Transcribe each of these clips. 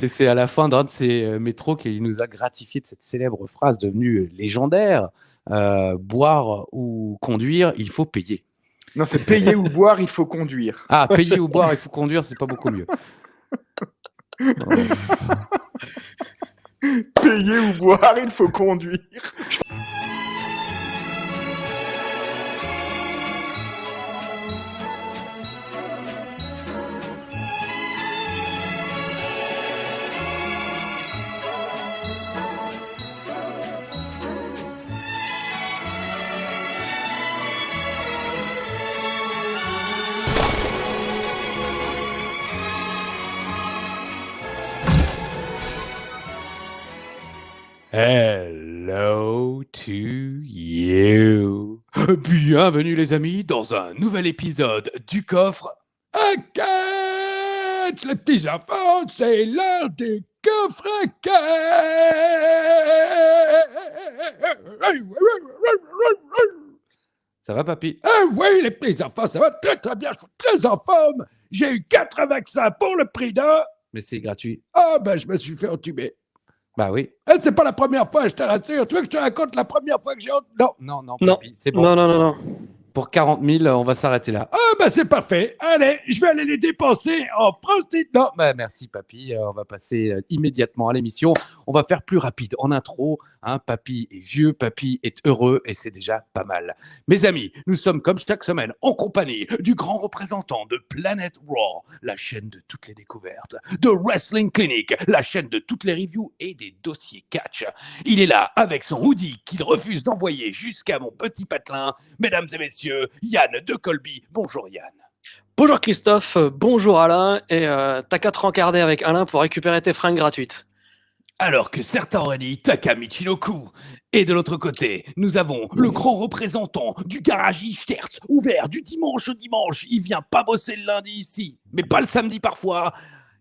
Et c'est à la fin d'un de ces métros qu'il nous a gratifié de cette célèbre phrase devenue légendaire, boire ou conduire, il faut payer. Non, c'est payer ou boire, il faut conduire. Ah, payer ou boire, il faut conduire, c'est pas beaucoup mieux. Payer ou boire, il faut conduire. Hello to you. Bienvenue les amis dans un nouvel épisode du coffre. Enquête, les petits enfants, c'est l'heure du coffre enquête. Ça va papy? Ah oui les petits enfants, ça va très très bien, je suis très en forme. J'ai eu 4 vaccins pour le prix d'un. Mais c'est gratuit. Ah ben je me suis fait entuber. Bah oui. Eh, c'est pas la première fois, je te rassure. Tu veux que je te raconte la première fois que j'ai... Non, papy, c'est bon. Non. Pour 40 000, on va s'arrêter là. Ah, bah c'est parfait. Allez, je vais aller les dépenser en prostitution. Non, bah merci, papy. On va passer immédiatement à l'émission. On va faire plus rapide en intro. Hein, papy est vieux, papy est heureux et c'est déjà pas mal. Mes amis, nous sommes comme chaque semaine en compagnie du grand représentant de Planet Raw, la chaîne de toutes les découvertes, de Wrestling Clinic, la chaîne de toutes les reviews et des dossiers catch. Il est là avec son hoodie qu'il refuse d'envoyer jusqu'à mon petit patelin. Mesdames et messieurs, Yann de Colby. Bonjour Yann. Bonjour Christophe, bonjour Alain, et t'as qu'à te rencarder avec Alain pour récupérer tes fringues gratuites. Alors que certains auraient dit Taka Michinoku. Et de l'autre côté, nous avons le grand représentant du garage Ichterz, ouvert du dimanche au dimanche. Il vient pas bosser le lundi ici, mais pas le samedi parfois.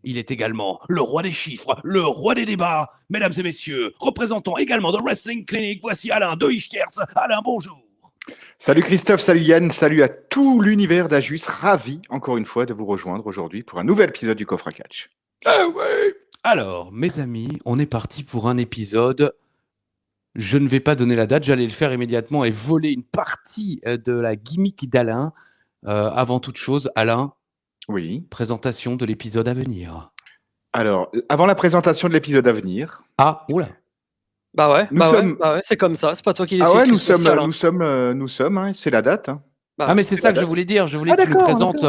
Il est également le roi des chiffres, le roi des débats. Mesdames et messieurs, représentant également de Wrestling Clinic, voici Alain de Ichterz. Alain, bonjour. Salut Christophe, salut Yann, salut à tout l'univers d'Ajus. Ravi encore une fois de vous rejoindre aujourd'hui pour un nouvel épisode du Coffre à Catch. Ah ouais. Alors, mes amis, on est parti pour un épisode. Je ne vais pas donner la date, j'allais le faire immédiatement et voler une partie de la gimmick d'Alain. Avant toute chose, Alain, oui. Présentation de l'épisode à venir. Alors, avant la présentation de l'épisode à venir... Ah, oula. Bah ouais, c'est comme ça, c'est pas toi qui décides. Ah ouais, nous sommes, hein, c'est la date. Hein. Bah, mais c'est ça que je voulais dire, je voulais que tu nous présentes...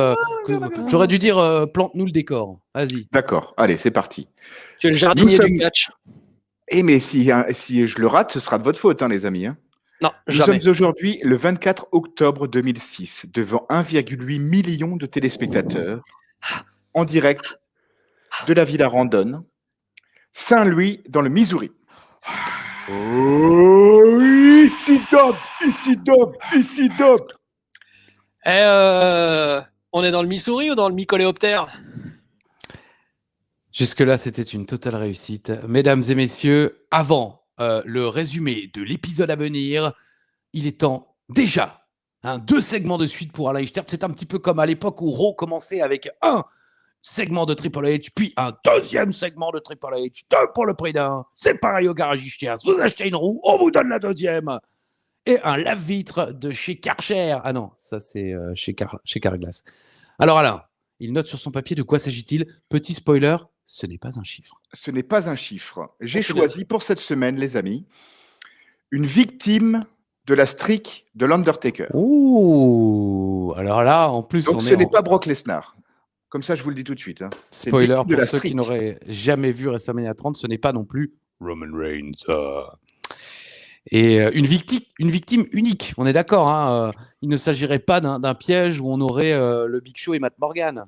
J'aurais dû dire plante-nous le décor, vas-y. D'accord, allez, c'est parti. Tu es le jardinier du catch. Mais si je le rate, ce sera de votre faute, hein, les amis. Hein. Non, Nous jamais. sommes aujourd'hui le 24 octobre 2006, devant 1,8 million de téléspectateurs, en direct de la Villa Randon, Saint-Louis, dans le Missouri. Oh, ici Dom. On est dans le Missouri ou dans le Mycoléoptère? Jusque-là, c'était une totale réussite. Mesdames et messieurs, avant le résumé de l'épisode à venir, il est temps déjà. 2 segments de suite pour Alain Ichterz. C'est un petit peu comme à l'époque où Raw commençait avec un segment de Triple H, puis un deuxième segment de Triple H, 2 pour le prix d'un. C'est pareil au garage Ichterz. Vous achetez une roue, on vous donne la deuxième. Et un lave-vitre de chez Karcher. Ah non, ça c'est chez Carglass. Alors Alain, il note sur son papier de quoi s'agit-il. Petit spoiler, ce n'est pas un chiffre. Ce n'est pas un chiffre. J'ai choisi pour cette semaine, les amis, une victime de la streak de l'Undertaker. Ouh, alors là, en plus, donc ce n'est pas Brock Lesnar. Comme ça, je vous le dis tout de suite. Hein. Spoiler pour ceux qui n'auraient jamais vu WrestleMania 30, ce n'est pas non plus Roman Reigns. Et une victime unique, on est d'accord. Hein, il ne s'agirait pas d'un piège où on aurait le Big Show et Matt Morgan.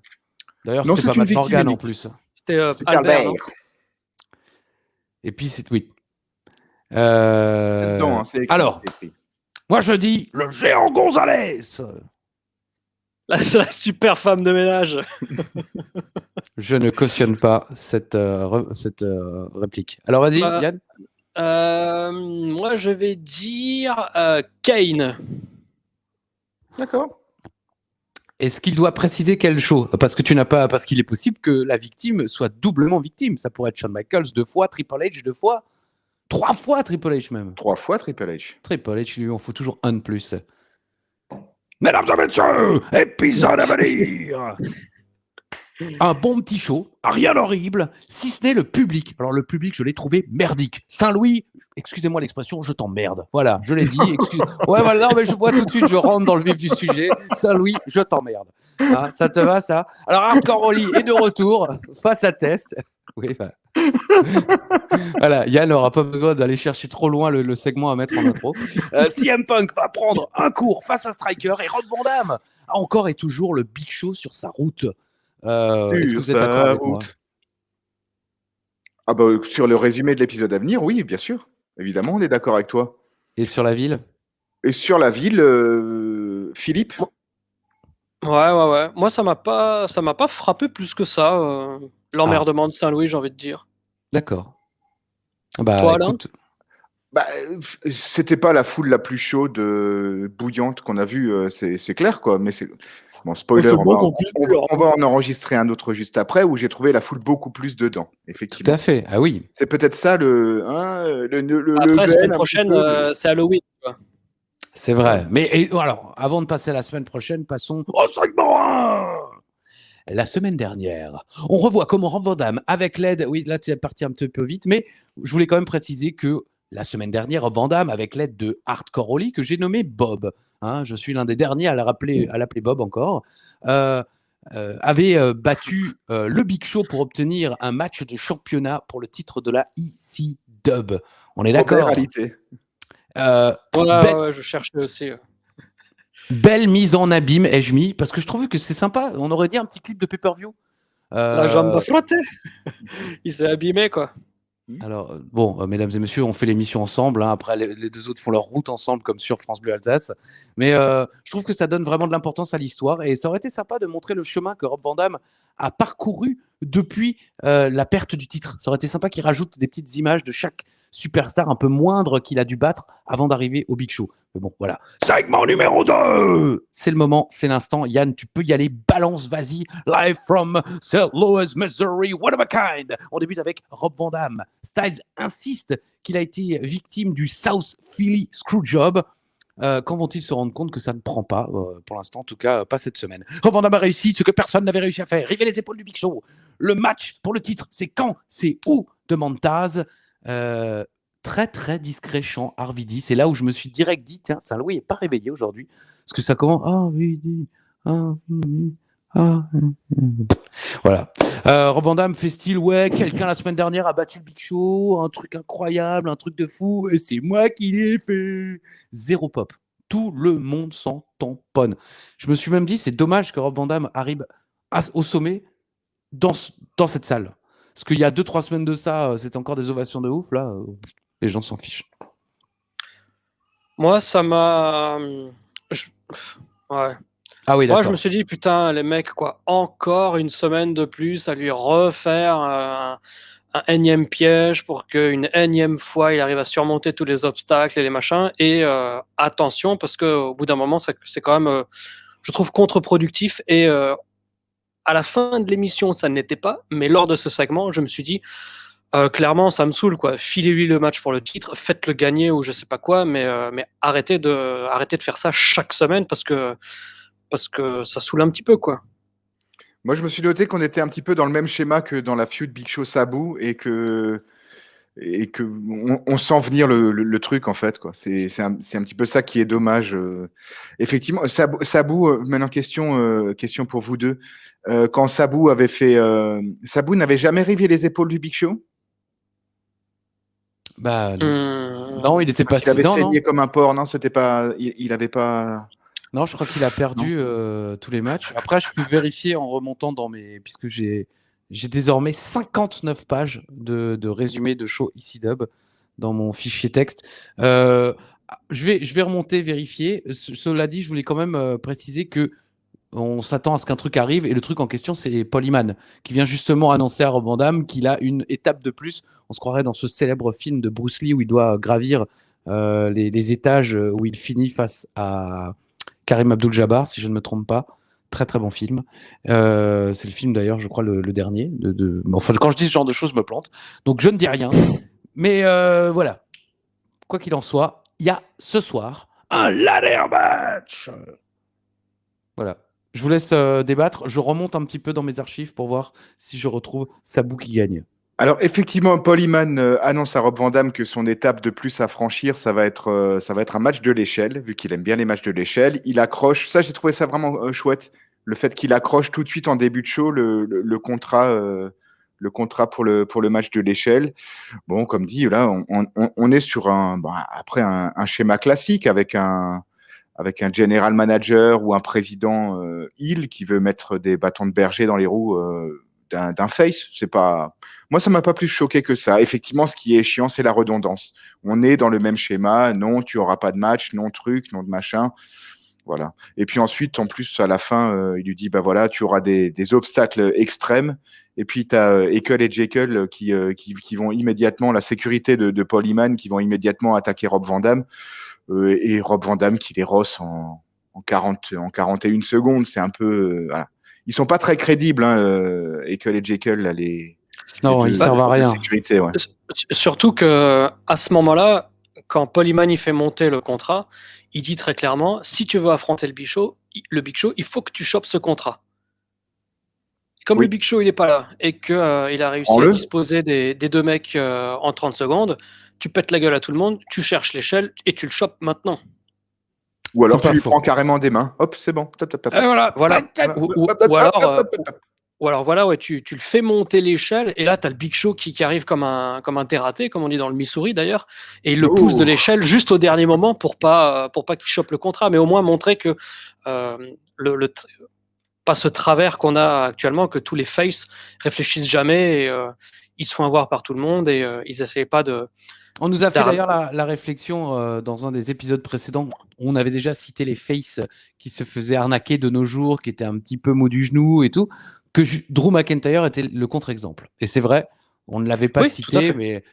D'ailleurs, c'était pas Matt Morgan en plus. C'était Albert. Et puis, c'est... Oui. C'est dedans, hein, c'est écrit, alors, moi je dis le géant Gonzalez. C'est la super femme de ménage. Je ne cautionne pas cette réplique. Alors vas-y, Yann. Moi je vais dire Kane. D'accord. Est-ce qu'il doit préciser quel show? Parce qu'il est possible que la victime soit doublement victime. Ça pourrait être Shawn Michaels 2 fois, Triple H 2 fois, 3 fois Triple H même. 3 fois Triple H. Triple H, lui, on faut toujours un de plus. Mesdames et messieurs, épisode à venir. Un bon petit show, rien d'horrible, si ce n'est le public. Alors le public, je l'ai trouvé merdique. Saint-Louis, excusez-moi l'expression, je t'emmerde. Voilà, je l'ai dit. Ouais, voilà, non, mais je vois tout de suite, je rentre dans le vif du sujet. Saint-Louis, je t'emmerde. Hein, ça te va, ça? Alors Hardcore Holly est de retour face à Test. Oui, bah. Voilà, Yann n'aura pas besoin d'aller chercher trop loin le segment à mettre en intro. CM Punk va prendre un cours face à Striker et Rob Van Dam a encore et toujours le Big Show sur sa route. Est-ce que vous êtes d'accord avec moi? Ah bah, sur le résumé de l'épisode à venir, oui, bien sûr. Évidemment, on est d'accord avec toi. Et sur la ville? Et sur la ville, Philippe? Ouais. Moi, ça m'a pas frappé plus que ça. L'emmerdement de Saint-Louis, j'ai envie de dire. D'accord. Bah, Toi, Alain? Écoute, bah, c'était pas la foule la plus chaude, bouillante qu'on a vue, c'est clair, quoi. Mais c'est bon, spoiler, on va en enregistrer un autre juste après où j'ai trouvé la foule beaucoup plus dedans, effectivement. Tout à fait. Ah oui. C'est peut-être ça le Après, level semaine un prochaine, petit peu c'est Halloween. Quoi. C'est vrai. Mais alors, avant de passer à la semaine prochaine, passons au segment 1. La semaine dernière, on revoit comment Rob Van Dam, avec l'aide, oui, là tu es parti un petit peu vite, mais je voulais quand même préciser que la semaine dernière, Rob Van Dam, avec l'aide de Hardcore Holly, que j'ai nommé Bob, hein, je suis l'un des derniers à l'appeler Bob encore, avait battu le Big Show pour obtenir un match de championnat pour le titre de la EC-Dub. On est d'accord? réalité. Ouais, je cherchais aussi. Belle mise en abîme, ai-je mis, parce que je trouve que c'est sympa. On aurait dit un petit clip de pay-per-view. La jambe frottée. Il s'est abîmé, quoi. Alors, bon, mesdames et messieurs, on fait l'émission ensemble. Hein. Après, les deux autres font leur route ensemble, comme sur France Bleu Alsace. Mais je trouve que ça donne vraiment de l'importance à l'histoire. Et ça aurait été sympa de montrer le chemin que Rob Van Dam a parcouru depuis la perte du titre. Ça aurait été sympa qu'il rajoute des petites images de chaque superstar un peu moindre qu'il a dû battre avant d'arriver au Big Show. Mais bon, voilà. Segment numéro 2. C'est le moment, c'est l'instant. Yann, tu peux y aller. Balance, vas-y. Live from St. Louis, Missouri. One of a kind. On débute avec Rob Van Dam. Styles insiste qu'il a été victime du South Philly Screwjob. Quand vont-ils se rendre compte que ça ne prend pas pour l'instant, en tout cas, pas cette semaine. Rob Van Dam a réussi ce que personne n'avait réussi à faire. River les épaules du Big Show. Le match pour le titre, c'est quand? C'est où? Demande Taz. Très très discret chant RVD. C'est là où je me suis direct dit, tiens, Saint-Louis n'est pas réveillé aujourd'hui. Parce que ça commence RVD, RVD, RVD. Voilà. Rob Van Dam fait style, ouais, quelqu'un la semaine dernière a battu le Big Show, un truc incroyable, un truc de fou, et c'est moi qui l'ai fait. Zéro pop. Tout le monde s'en tamponne. Je me suis même dit, c'est dommage que Rob Van Dam arrive au sommet dans cette salle. Parce qu'il y a 2-3 semaines de ça, c'était encore des ovations de ouf. Là, les gens s'en fichent. Moi, ça m'a... Ouais. Ah oui, d'accord. Moi, je me suis dit, putain, les mecs, quoi, encore une semaine de plus à lui refaire un énième piège pour qu'une énième fois, il arrive à surmonter tous les obstacles et les machins. Et attention, parce qu'au bout d'un moment, c'est quand même, je trouve, contre-productif. Et à la fin de l'émission, ça ne l'était pas. Mais lors de ce segment, je me suis dit, clairement, ça me saoule, quoi. Filez-lui le match pour le titre, faites-le gagner ou je sais pas quoi, mais arrêtez de faire ça chaque semaine parce que ça saoule un petit peu, quoi. Moi, je me suis noté qu'on était un petit peu dans le même schéma que dans la feud Big Show Sabu et que on sent venir le truc, en fait, quoi. C'est un petit peu ça qui est dommage. Effectivement, Sabu, maintenant question pour vous deux. Quand Sabu avait fait, Sabu n'avait jamais rivé les épaules du Big Show? Bah, non, il était pas. Il avait saigné comme un porc, non? C'était pas, il avait pas. Non, je crois qu'il a perdu tous les matchs. Après, je peux vérifier en remontant puisque j'ai désormais 59 pages de résumé de show EC-Dub dans mon fichier texte. Je vais remonter, vérifier. Cela dit, je voulais quand même préciser que on s'attend à ce qu'un truc arrive et le truc en question, c'est Paul Heyman qui vient justement annoncer à Rob Van Dam qu'il a une étape de plus. On se croirait dans ce célèbre film de Bruce Lee où il doit gravir les étages où il finit face à Karim Abdul-Jabbar, si je ne me trompe pas. Très très bon film. C'est le film d'ailleurs, je crois, le dernier. Enfin, quand je dis ce genre de choses, je me plante. Donc je ne dis rien. Mais voilà. Quoi qu'il en soit, il y a ce soir un ladder match. Voilà. Je vous laisse débattre. Je remonte un petit peu dans mes archives pour voir si je retrouve Sabu qui gagne. Alors effectivement, Paul Heyman annonce à Rob Van Dam que son étape de plus à franchir, ça va être un match de l'échelle, vu qu'il aime bien les matchs de l'échelle. Il accroche, ça j'ai trouvé ça vraiment chouette, le fait qu'il accroche tout de suite en début de show le contrat pour le match de l'échelle. Bon, comme dit, là, on est sur après un schéma classique avec un general manager ou un président heel qui veut mettre des bâtons de berger dans les roues d'un face. C'est pas, moi, ça m'a pas plus choqué que ça. Effectivement, ce qui est chiant, c'est la redondance. On est dans le même schéma. Non, tu auras pas de match, non truc, non de machin. Voilà. Et puis ensuite, en plus, à la fin, il lui dit, bah voilà, tu auras des obstacles extrêmes. Et puis, tu as Ekel et Jekyll qui vont immédiatement, la sécurité de Paul Heyman, qui vont immédiatement attaquer Rob Van Dam. Et Rob Van Dam qui les rosse en 41 secondes. C'est un peu. Voilà. Ils sont pas très crédibles, hein, Ekel et Jekyll, là, Non, ils servent à rien. Sécurité, ouais. Surtout que à ce moment-là, quand Paul Heyman il fait monter le contrat, il dit très clairement, si tu veux affronter le Big Show, il faut que tu chopes ce contrat. Comme Oui. le Big Show il est pas là et qu'il a réussi à disposer des deux mecs en 30 secondes, tu pètes la gueule à tout le monde, tu cherches l'échelle et tu le chopes maintenant. Ou alors tu lui prends carrément des mains. Hop, c'est bon. Voilà. Ou alors voilà, ouais, tu le fais monter l'échelle et là tu as le Big Show qui arrive comme un dératé, comme on dit dans le Missouri d'ailleurs, et il le pousse de l'échelle juste au dernier moment pour pas qu'il chope le contrat, mais au moins montrer que pas ce travers qu'on a actuellement, que tous les faces réfléchissent jamais et ils se font avoir par tout le monde et ils essayent pas de. On nous a fait d'ailleurs la réflexion dans un des épisodes précédents. On avait déjà cité les faces qui se faisaient arnaquer de nos jours, qui étaient un petit peu mou du genou et tout, que Drew McIntyre était le contre-exemple. Et c'est vrai, on ne l'avait pas cité, mais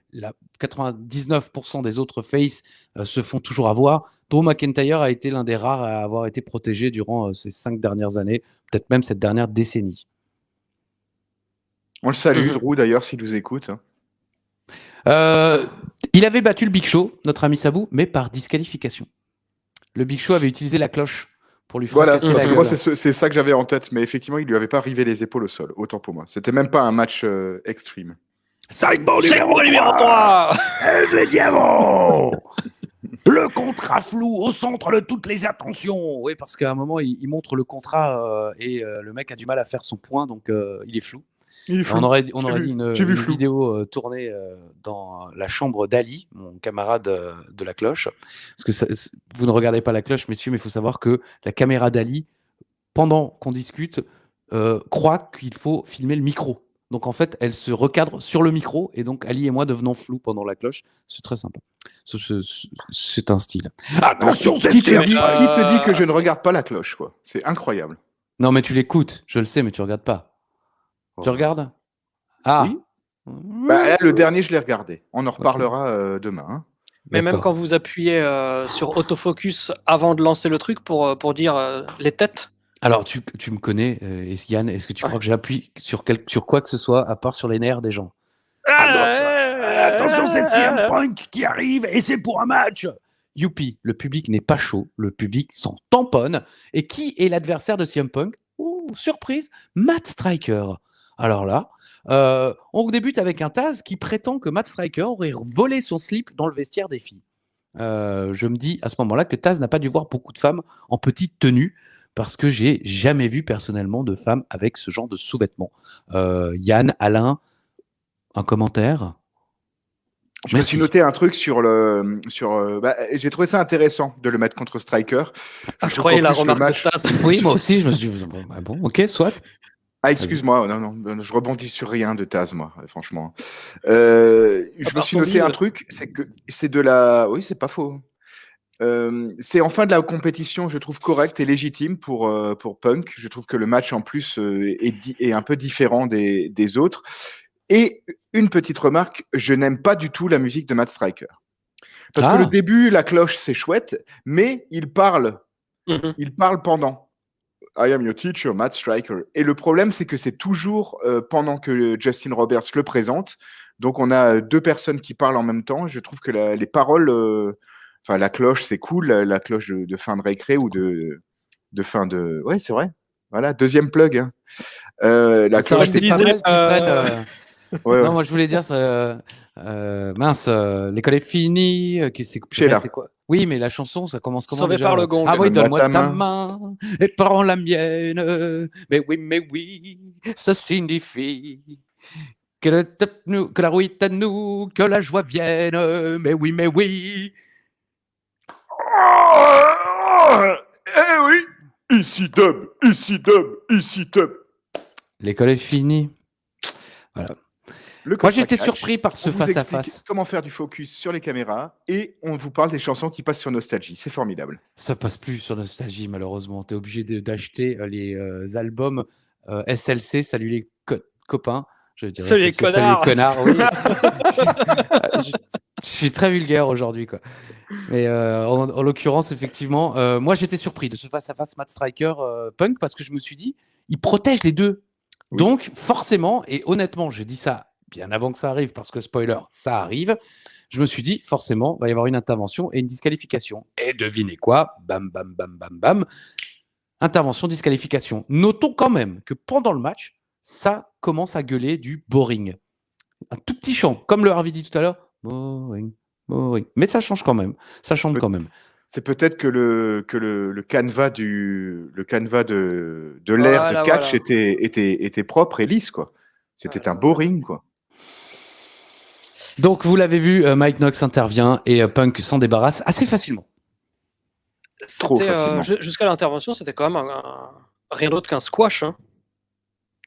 99% des autres faces se font toujours avoir. Drew McIntyre a été l'un des rares à avoir été protégé durant ces 5 dernières années, peut-être même cette dernière décennie. On le salue, Drew, d'ailleurs, s'il nous écoute. Il avait battu le Big Show, notre ami Sabu, mais par disqualification. Le Big Show avait utilisé la cloche pour lui fracasser la gueule. Moi, c'est ça que j'avais en tête, mais effectivement, il lui avait pas rivé les épaules au sol, autant pour moi. C'était même pas un match extreme. Sideboard numéro 3 Le diamant Le contrat flou au centre de toutes les attentions. Oui, parce qu'à un moment, il montre le contrat et le mec a du mal à faire son point, donc il est flou. On aurait dit une vidéo tournée dans la chambre d'Ali, mon camarade de la cloche. Parce que vous ne regardez pas la cloche, messieurs, mais il faut savoir que la caméra d'Ali, pendant qu'on discute, croit qu'il faut filmer le micro. Donc en fait, elle se recadre sur le micro et donc Ali et moi devenons flous pendant la cloche. C'est très sympa. C'est un style. Attention, qui te dit que je ne regarde pas la cloche, quoi. C'est incroyable. Non, mais tu l'écoutes, je le sais, mais tu regardes pas. Tu regardes ? Ah oui. Là, le dernier, je l'ai regardé. On en reparlera demain. Hein. Mais même quand vous appuyez sur autofocus avant de lancer le truc pour dire les têtes. Alors, tu me connais, Yann, est-ce que tu crois que j'appuie sur quoi que ce soit, à part sur les nerfs des gens ? Attention, c'est CM Punk qui arrive et c'est pour un match. Youpi, le public n'est pas chaud, le public s'en tamponne. Et qui est l'adversaire de CM Punk ? Surprise, Matt Striker. Alors là, on débute avec un Taz qui prétend que Matt Striker aurait volé son slip dans le vestiaire des filles. Je me dis à ce moment-là que Taz n'a pas dû voir beaucoup de femmes en petite tenue parce que j'ai jamais vu personnellement de femmes avec ce genre de sous-vêtements. Yann, Alain, un commentaire ? Je me suis noté un truc j'ai trouvé ça intéressant de le mettre contre Striker. Je croyais la remarque de Taz. Oui, moi aussi, je me suis dit, bon, ok, soit. Ah, excuse-moi, non, je rebondis sur rien de Taz, moi, franchement. Je me suis noté un truc, c'est que c'est de la... Oui, c'est pas faux. C'est enfin de la compétition, je trouve, correcte et légitime pour Punk. Je trouve que le match, en plus, est un peu différent des autres. Et une petite remarque, je n'aime pas du tout la musique de Matt Striker. Parce que le début, la cloche, c'est chouette, mais il parle pendant. I am your teacher, Matt Striker. Et le problème, c'est que c'est toujours pendant que Justin Roberts le présente. Donc, on a deux personnes qui parlent en même temps. Je trouve que les paroles, enfin, la cloche, c'est cool, la cloche de fin de récré ou de fin de. Ouais, c'est vrai. Voilà, deuxième plug. Hein. La Ça aurait cloche, été pas mal qu'ils prennent. Ouais, Non, moi je voulais dire, mince, l'école est finie. Sheila. C'est quoi? Oui, mais la chanson, ça commence comment Sauvé déjà? par le gong. Ah oui, Donne-moi donne-moi ta ta main et prends la mienne. Mais oui, ça signifie que la roue est à nous, que la joie vienne. Mais oui. Eh oui, ici Dub. L'école est finie. Voilà. Moi, j'étais surpris par ce On vous explique face-à-face. comment faire du focus sur les caméras et on vous parle des chansons qui passent sur Nostalgie. C'est formidable. Ça passe plus sur Nostalgie, malheureusement. Tu es obligé d'acheter les albums SLC. Salut les copains. Je dirais Salut les salut les connards. Oui. Je suis très vulgaire aujourd'hui, quoi. Mais en l'occurrence, effectivement, moi j'étais surpris de ce face-à-face Matt Striker Punk parce que je me suis dit, il protège les deux. Oui. Donc, forcément, et honnêtement, j'ai dit ça bien avant que ça arrive parce que spoiler, ça arrive. Je me suis dit, forcément, il va y avoir une intervention et une disqualification. Et devinez quoi? Bam, bam, bam, bam, bam. Intervention, disqualification. Notons quand même que pendant le match, ça commence à gueuler du boring. Un tout petit chant, comme le Harvey dit tout à l'heure. Boring. Mais ça change quand même. Ça chante quand même. C'est peut-être que le canevas de l'air de catch était propre et lisse, quoi. C'était un boring, quoi. Donc, vous l'avez vu, Mike Knox intervient et Punk s'en débarrasse assez facilement. Trop facilement. Jusqu'à l'intervention, c'était quand même rien d'autre qu'un squash. Hein.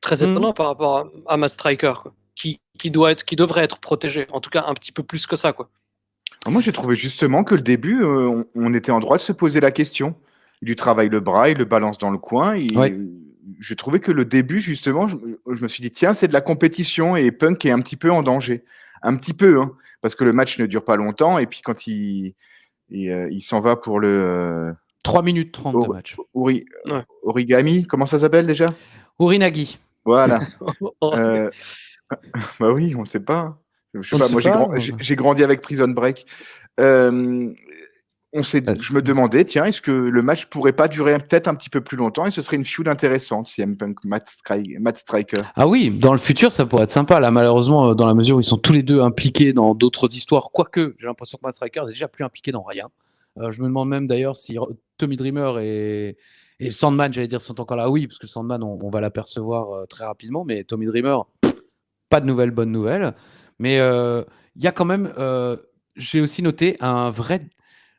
Très étonnant par rapport à Matt Striker, quoi, qui devrait être protégé. En tout cas, un petit peu plus que ça, quoi. Moi, j'ai trouvé justement que le début, on était en droit de se poser la question. Il lui travaille le bras, il le balance dans le coin. J'ai trouvé que le début, justement, je me suis dit, tiens, c'est de la compétition et Punk est un petit peu en danger. Un petit peu, hein, parce que le match ne dure pas longtemps. Et puis, quand il s'en va pour le... 3 minutes 30 de match. Origami, comment ça s'appelle déjà? Urinagi. Voilà. Bah oui, on ne sait pas. Je sais pas, moi, j'ai grandi avec Prison Break. Je me demandais, tiens, est-ce que le match pourrait pas durer peut-être un petit peu plus longtemps et ce serait une feud intéressante, CM Punk, Matt Striker. Ah oui, dans le futur, ça pourrait être sympa. Là, malheureusement, dans la mesure où ils sont tous les deux impliqués dans d'autres histoires, quoique j'ai l'impression que Matt Striker est déjà plus impliqué dans rien. Je me demande même d'ailleurs si Tommy Dreamer et le Sandman, j'allais dire, sont encore là. Oui, parce que le Sandman, on va l'apercevoir très rapidement, mais Tommy Dreamer, pas de nouvelles, bonnes nouvelles. Mais il y a quand même, j'ai aussi noté un vrai...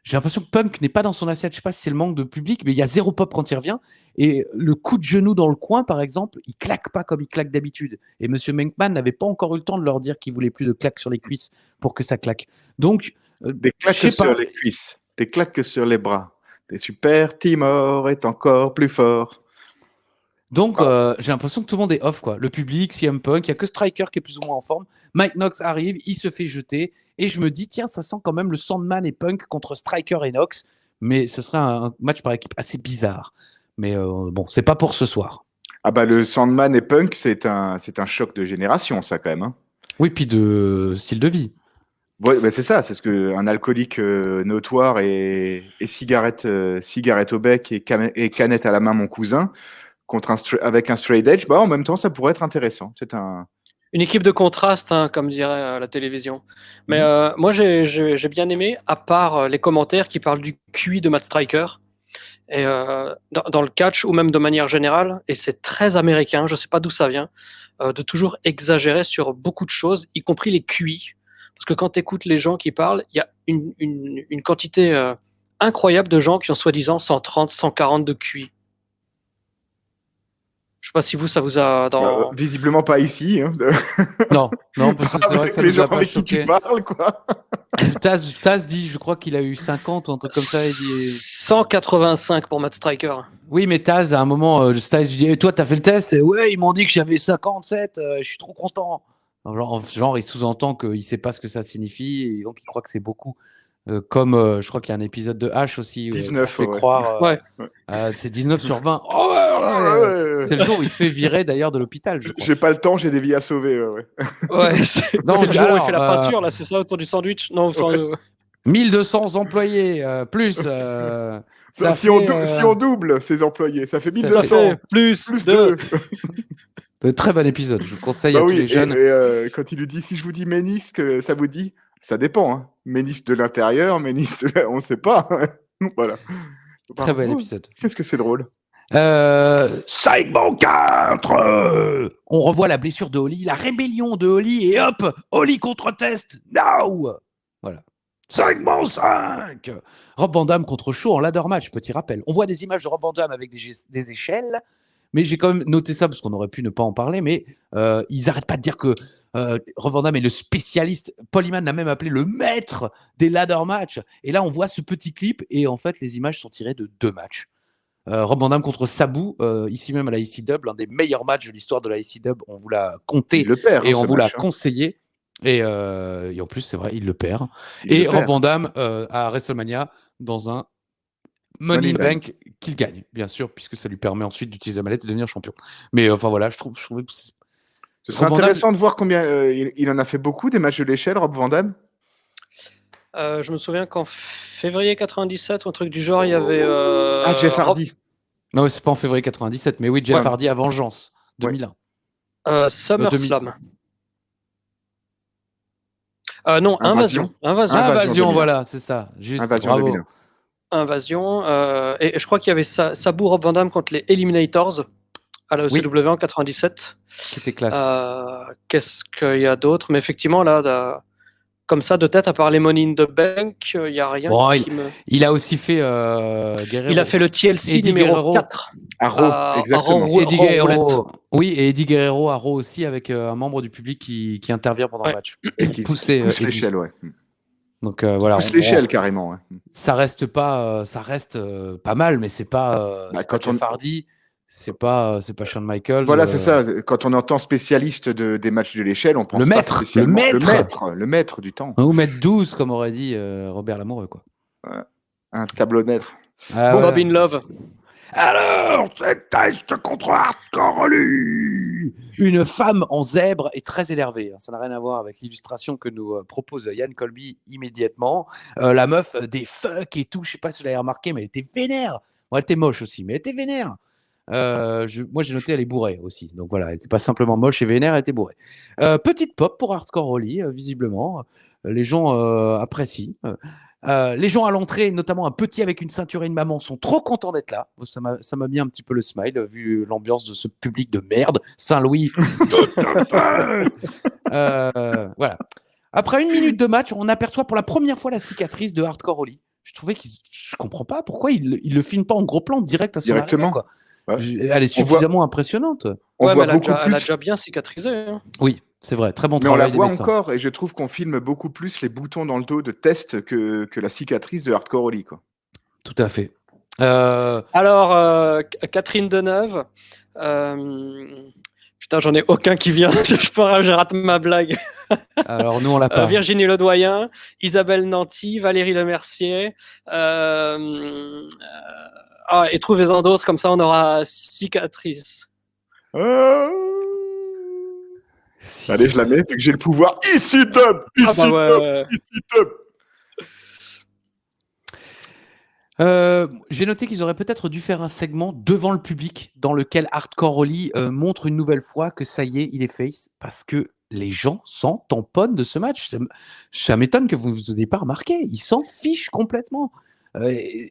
J'ai l'impression que Punk n'est pas dans son assiette. Je ne sais pas si c'est le manque de public, mais il y a zéro pop quand il revient. Et le coup de genou dans le coin, par exemple, il claque pas comme il claque d'habitude. Et Monsieur McMahon n'avait pas encore eu le temps de leur dire qu'il voulait plus de claques sur les cuisses pour que ça claque. Donc, des claques sur les cuisses, des claques sur les bras. Des super Timor est encore plus fort. Donc, j'ai l'impression que tout le monde est off, quoi. Le public, CM Punk, il n'y a que Striker qui est plus ou moins en forme. Mike Knox arrive, il se fait jeter. Et je me dis, tiens, ça sent quand même le Sandman et Punk contre Striker et Knox. Mais ce serait un match par équipe assez bizarre. Mais bon, c'est pas pour ce soir. Ah bah le Sandman et Punk, c'est un choc de génération, ça, quand même. Hein. Oui, puis de style de vie. Ouais, bah c'est ça, c'est ce qu'un alcoolique notoire et cigarette au bec et canette à la main, mon cousin, avec un straight edge, bah en même temps, ça pourrait être intéressant. C'est une équipe de contraste, hein, comme dirait la télévision. Mais moi, j'ai bien aimé, à part les commentaires qui parlent du QI de Matt Striker, et dans le catch, ou même de manière générale, et c'est très américain, je ne sais pas d'où ça vient, de toujours exagérer sur beaucoup de choses, y compris les QI. Parce que quand tu écoutes les gens qui parlent, il y a une quantité incroyable de gens qui ont soi-disant 130, 140 de QI. Je sais pas si ça vous a... visiblement pas ici. Hein, Non, parce que c'est vrai que ça nous a pas choqué. Qui tu parles, quoi. Taz dit, je crois qu'il a eu 50 ou un truc comme ça. Il dit... 185 pour Matt Striker. Oui, mais Taz, à un moment, Taz lui dit, toi, t'as fait le test? Et ouais, ils m'ont dit que j'avais 57, je suis trop content. Genre, il sous-entend qu'il sait pas ce que ça signifie, et donc il croit que c'est beaucoup. Comme je crois qu'il y a un épisode de H aussi où 19, on fait croire c'est 19 sur 20. Oh ouais, C'est le jour où il se fait virer d'ailleurs de l'hôpital, je crois. J'ai pas le temps, j'ai des vies à sauver. Ouais, c'est Donc, c'est le jour où il alors, fait la peinture, là, c'est ça, autour du sandwich? Non, 1200 employés, plus. Ça si, on fait si on double ces employés, ça fait Ça 1200. fait plus Plus de... 2. un très bon épisode. Je vous conseille Bah à tous oui, les jeunes. quand il lui dit si je vous dis ménisque, ça vous dit? Ça dépend. Hein. Ménisque de l'intérieur, ménisque, on ne sait pas. Voilà. Très bon épisode. Qu'est-ce que c'est drôle. Segment 4 On revoit la blessure de Holly, la rébellion de Holly, et hop, Holly contre-test, now. Voilà. Segment 5 Rob Van Dam contre Shaw en ladder match, petit rappel. On voit des images de Rob Van Dam avec des échelles, mais j'ai quand même noté ça parce qu'on aurait pu ne pas en parler, mais ils n'arrêtent pas de dire que Rob Van Dam est le spécialiste. Paul Heyman l'a même appelé le maître des ladder match. Et là, on voit ce petit clip, et en fait, les images sont tirées de 2 matchs. Rob Van Dam contre Sabu, ici même à la IC Dub, l'un des meilleurs matchs de l'histoire de la IC Dub. On vous l'a compté Il le perd, et hein, on ce vous l'a match, hein. conseillé. Et en plus, c'est vrai, il le perd. Il Et le Rob perd. Van Dam à WrestleMania dans un Money in the Bank qu'il gagne, bien sûr, puisque ça lui permet ensuite d'utiliser la mallette et de devenir champion. Mais enfin voilà, je trouve que Ce serait Rob Van Dam- intéressant de voir combien. Il en a fait beaucoup des matchs de l'échelle, Rob Van Dam. Je me souviens qu'en février 97 ou un truc du genre, il y avait... Jeff Hardy. Non, ouais, c'est pas en février 97, mais oui, Jeff Ouais. Hardy à Vengeance, 2001. SummerSlam. Non, Invasion. Invasion. Invasion, 2001. voilà, c'est ça. Juste, Invasion bravo. 2001. Invasion. Et je crois qu'il y avait Sabu Rob Van Dam contre les Eliminators à la ECW en 97. C'était classe. Qu'est-ce qu'il y a d'autre? Mais effectivement, là, comme ça, de tête, à part les Money in the Bank, il n'y a rien Bon, qui me... Il a aussi fait Guerrero. Il a fait le TLC Eddie numéro Guerrero. 4. À Raw, exactement. Raw. Eddie Raw Guerrero, oui, et Eddie Guerrero à Raw aussi, avec un membre du public qui intervient pendant Ouais. le match. Et qui pousse Eddie. l'échelle, ouais. Donc voilà, Pousse l'échelle carrément. Ouais. ça reste pas mal, mais c'est pas Quand Jeff Hardy, c'est pas Shawn Michaels. Voilà, c'est ça. Quand on entend spécialiste des matchs de l'échelle, on pense Le pas maître, spécialement- le le maître du temps. Ou mettre 12, comme aurait dit Robert Lamoureux, quoi. Un tableau-mètre. Ah, Bob voilà. in Love. Alors, c'est test contre Hardcore Holly. Une femme en zèbre est très énervée. Ça n'a rien à voir avec l'illustration que nous propose Yann Colby immédiatement. La meuf, des fuck et tout, je sais pas si vous l'avez remarqué, mais elle était vénère. Bon, elle était moche aussi, mais elle était vénère. Moi, j'ai noté, elle est bourrée aussi. Donc voilà, elle n'était pas simplement moche et vénère, elle était bourrée. Petite pop pour Hardcore Holly, visiblement. Les gens apprécient. Les gens à l'entrée, notamment un petit avec une ceinture et une maman, sont trop contents d'être là. Ça m'a mis un petit peu le smile, vu l'ambiance de ce public de merde. Saint-Louis. Voilà. Après 1 minute de match, on aperçoit pour la première fois la cicatrice de Hardcore Holly. Je comprends pas pourquoi il le filme pas en gros plan direct à son Directement. arrivée, quoi. Ouais. Elle est suffisamment impressionnante. On Ouais, voit mais beaucoup elle a plus. déjà bien cicatrisé. Hein. Oui, c'est vrai. Très bon Mais on la travail des voit médecins. encore, et je trouve qu'on filme beaucoup plus les boutons dans le dos de test que la cicatrice de Hardcore Holly, quoi. Tout à fait. Alors, Catherine Deneuve. Putain, j'en ai aucun qui vient. Je rate ma blague. Alors nous, on l'a pas. Virginie Ledoyen, Isabelle Nanty, Valérie Lemercier. Et trouvez-en d'autres, comme ça on aura cicatrice. Si. Allez, je la mets, c'est que j'ai le pouvoir. Ici, Dub Ici, Ah bah ouais. Dub Ici, Dub J'ai noté qu'ils auraient peut-être dû faire un segment devant le public dans lequel Hardcore Holly montre une nouvelle fois que ça y est, il est face, parce que les gens s'en tamponnent de ce match. Ça m'étonne que vous ne ayez pas remarqué. Ils s'en fichent complètement.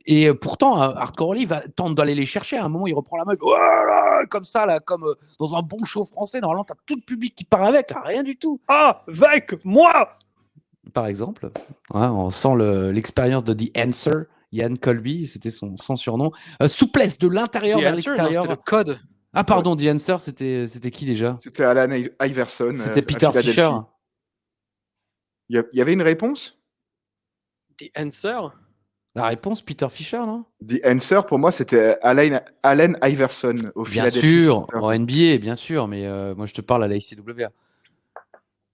Et pourtant, Hardcore Holly tente d'aller les chercher. À un moment, il reprend la meuf, voilà, comme ça, là, comme dans un bon show français. Normalement, tu as tout le public qui part avec. Là, rien du tout. Avec moi. Par exemple, on sent l'expérience de The Answer. Yann Colby, c'était son surnom. Souplesse de l'intérieur vers l'extérieur. C'était le code. Ah pardon, The Answer, c'était qui déjà? C'était Alan Iverson. C'était à Peter Philadelphie. Fisher. Il y avait une réponse? The Answer. La réponse, Peter Fisher, non? The Answer, pour moi, c'était Allen Iverson au Bien Philadelphie sûr, Sixers. en NBA, bien sûr, mais moi je te parle à la ICW.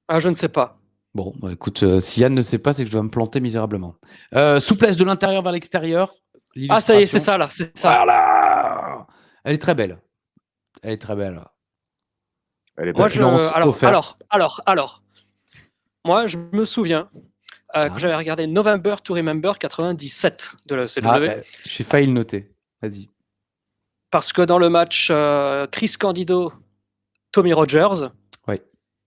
Ah, je ne sais pas. Bon, bah, écoute, si Yann ne sait pas, c'est que je dois me planter misérablement. Souplesse de l'intérieur vers l'extérieur. Ah, ça y est, c'est ça là, c'est ça. Voilà. Elle est très belle. Elle est très belle. Elle est Moi, belle. Plante offerte. alors, moi, je me souviens Ah. que j'avais regardé November to Remember 97 de la Ah, CW. j'ai failli le noter. Vas-y. Parce que dans le match Chris Candido, Tommy Rogers, Ouais.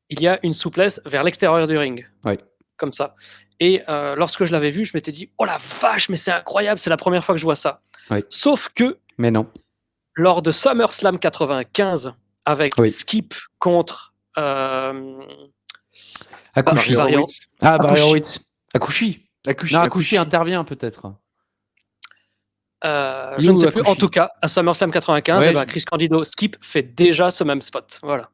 il y a une souplesse vers l'extérieur du ring. Ouais. Comme ça. Et lorsque je l'avais vu, je m'étais dit, oh la vache, mais c'est incroyable, c'est la première fois que je vois ça. Ouais. Sauf que Mais non. lors de SummerSlam 95, avec Oui. Skip contre Akushi. Barry Horowitz. Ah, Barry Akushi. Horowitz. Akushi. Akushi, Non, Akushi intervient peut-être. je ne sais plus. Akushi. En tout cas, à SummerSlam 95, Ouais, eh ben, Chris Candido, Skip fait déjà ce même spot. Voilà.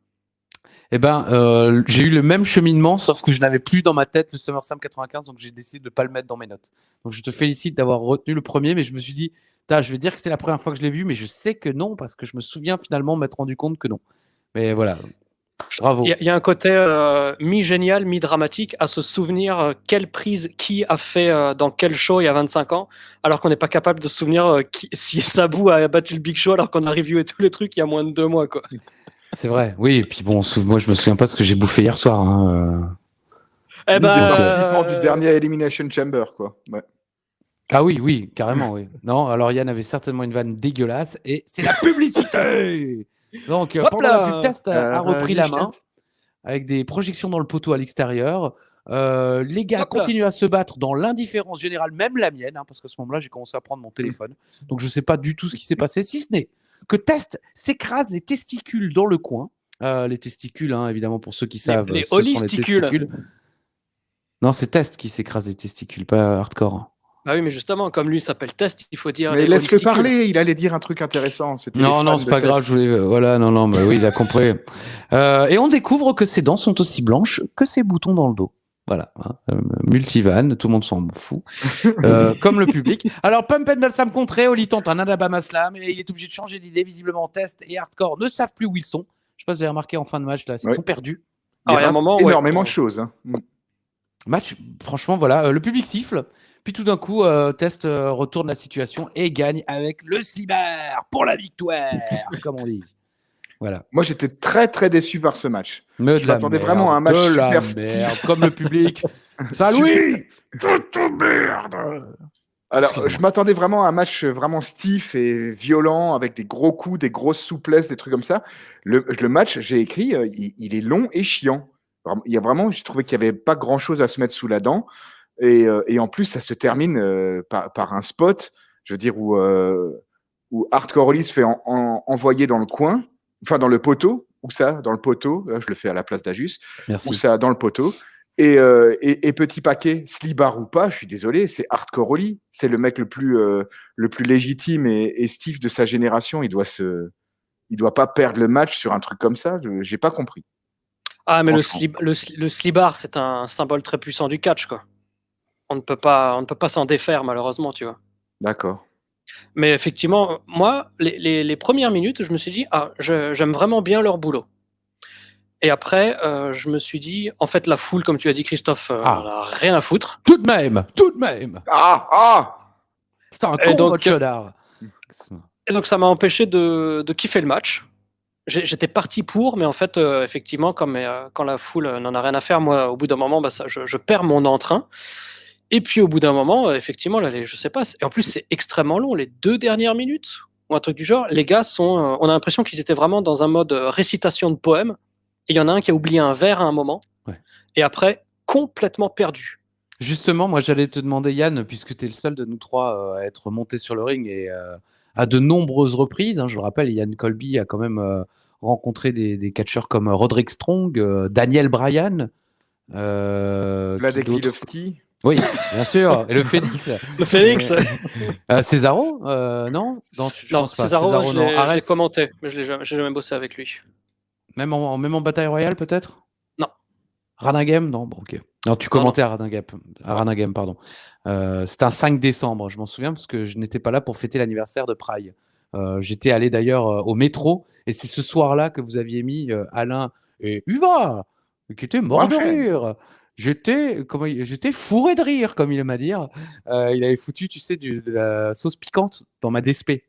Eh ben, j'ai eu le même cheminement, sauf que je n'avais plus dans ma tête le SummerSlam 95, donc j'ai décidé de ne pas le mettre dans mes notes. Donc je te félicite d'avoir retenu le premier, mais je me suis dit, je vais dire que c'était la première fois que je l'ai vu, mais je sais que non, parce que je me souviens finalement m'être rendu compte que non. Mais voilà, bravo. Il y a un côté mi-génial, mi-dramatique à se souvenir quelle prise qui a fait dans quel show il y a 25 ans, alors qu'on n'est pas capable de se souvenir si Sabu a battu le Big Show alors qu'on a reviewé tous les trucs il y a moins de 2 mois. Quoi. C'est vrai, oui, et puis bon, moi je me souviens pas ce que j'ai bouffé hier soir. Eh Ni des ben, participants du dernier Elimination Chamber, quoi. Ouais. Ah oui, carrément, oui. Non, alors Yann avait certainement une vanne dégueulasse, et c'est la publicité. Donc, Hop pendant là la pub, Test a repris la main Michel. avec des projections dans le poteau à l'extérieur. Les gars Hop là. continuent à se battre dans l'indifférence générale, même la mienne, parce qu'à ce moment-là, j'ai commencé à prendre mon téléphone. Donc, je ne sais pas du tout ce qui s'est passé, si ce n'est que Test s'écrase les testicules dans le coin. Les testicules, évidemment, pour ceux qui savent, les ce sont les holisticules. testicules. Non, c'est Test qui s'écrase les testicules, pas Hardcore. Bah oui, mais justement, comme lui s'appelle Test, il faut dire. Mais les laisse-le holisticules. parler, il allait dire un truc intéressant. C'était les Non, fans c'est de pas Test. grave, je voulais. Voilà, non, mais oui, il a compris. Et on découvre que ses dents sont aussi blanches que ses boutons dans le dos. Voilà, multivan, tout le monde s'en fout, comme le public. Alors, Pump and Balsam contré, Oli tente un Alabama Slam, et il est obligé de changer d'idée. Visiblement, Test et Hardcore ne savent plus où ils sont. Je sais pas si vous avez remarqué en fin de match, là, ils Ouais. sont perdus. Il Alors, il y a un rate moment, énormément de choses. Hein. Match, franchement, voilà, le public siffle. Puis tout d'un coup, Test retourne la situation et gagne avec le slimer pour la victoire, comme on dit. Voilà. Moi, j'étais très très déçu par ce match. Mais Je m'attendais vraiment à un match de la super merde, stiff. comme le public. Ça, Louis, toute merde. Alors, Excusez-moi. je m'attendais vraiment à un match vraiment stiff et violent, avec des gros coups, des grosses souplesses, des trucs comme ça. Le match, j'ai écrit, il est long et chiant. Il y a vraiment, j'ai trouvé qu'il n'y avait pas grand-chose à se mettre sous la dent. Et en plus, ça se termine par un spot, je veux dire, où Hardcore Holly se fait envoyer dans le coin, enfin dans le poteau, où ça, dans le poteau, là, je le fais à la place d'Ajus, où Merci. ça, dans le poteau. Et petit paquet, slibar ou pas, je suis désolé, c'est Hardcore Holly. C'est le mec le plus légitime et stiff de sa génération. Il doit pas perdre le match sur un truc comme ça. J'ai pas compris. Ah, mais le Franchement. slibar, c'est un symbole très puissant du catch, quoi. On ne peut pas s'en défaire, malheureusement, tu vois. D'accord. Mais effectivement, moi, les premières minutes, je me suis dit, j'aime vraiment bien leur boulot. Et après, je me suis dit, en fait, la foule, comme tu as dit, Christophe, on a rien à foutre. Tout de même. C'est un Et con, donc, votre cheddar. Et donc, ça m'a empêché de kiffer le match. J'étais parti pour, mais en fait, effectivement, quand la foule n'en a rien à faire, moi, au bout d'un moment, je perds mon entrain. Et puis, au bout d'un moment, effectivement, là, je sais pas. Et en plus, c'est extrêmement long, les 2 dernières minutes, ou un truc du genre. Les gars on a l'impression qu'ils étaient vraiment dans un mode récitation de poème. Et il y en a un qui a oublié un verre à un moment. Ouais. Et après, complètement perdu. Justement, moi, j'allais te demander, Yann, puisque tu es le seul de nous trois à être monté sur le ring et à de nombreuses reprises. Je le rappelle, Yann Colby a quand même rencontré des catcheurs comme Roderick Strong, Daniel Bryan. Vladek Vidovski. Oui, bien sûr. Et le Phoenix. Le Phoenix. Cesaro, non, Non, pense pas. Cesaro, je l'ai Ares, commenté, mais j'ai jamais bossé avec lui. même en bataille royale, peut-être. Non. Ranagame, non, bon, ok. Non, tu commentais à Ranagame, pardon. C'était un 5 décembre, je m'en souviens, parce que je n'étais pas là pour fêter l'anniversaire de Pry. J'étais allé d'ailleurs au métro, et c'est ce soir-là que vous aviez mis Alain et Uva, qui était mort de rire. J'étais fourré de rire, comme il m'a dit. Il avait foutu, tu sais, de la sauce piquante dans ma DSP.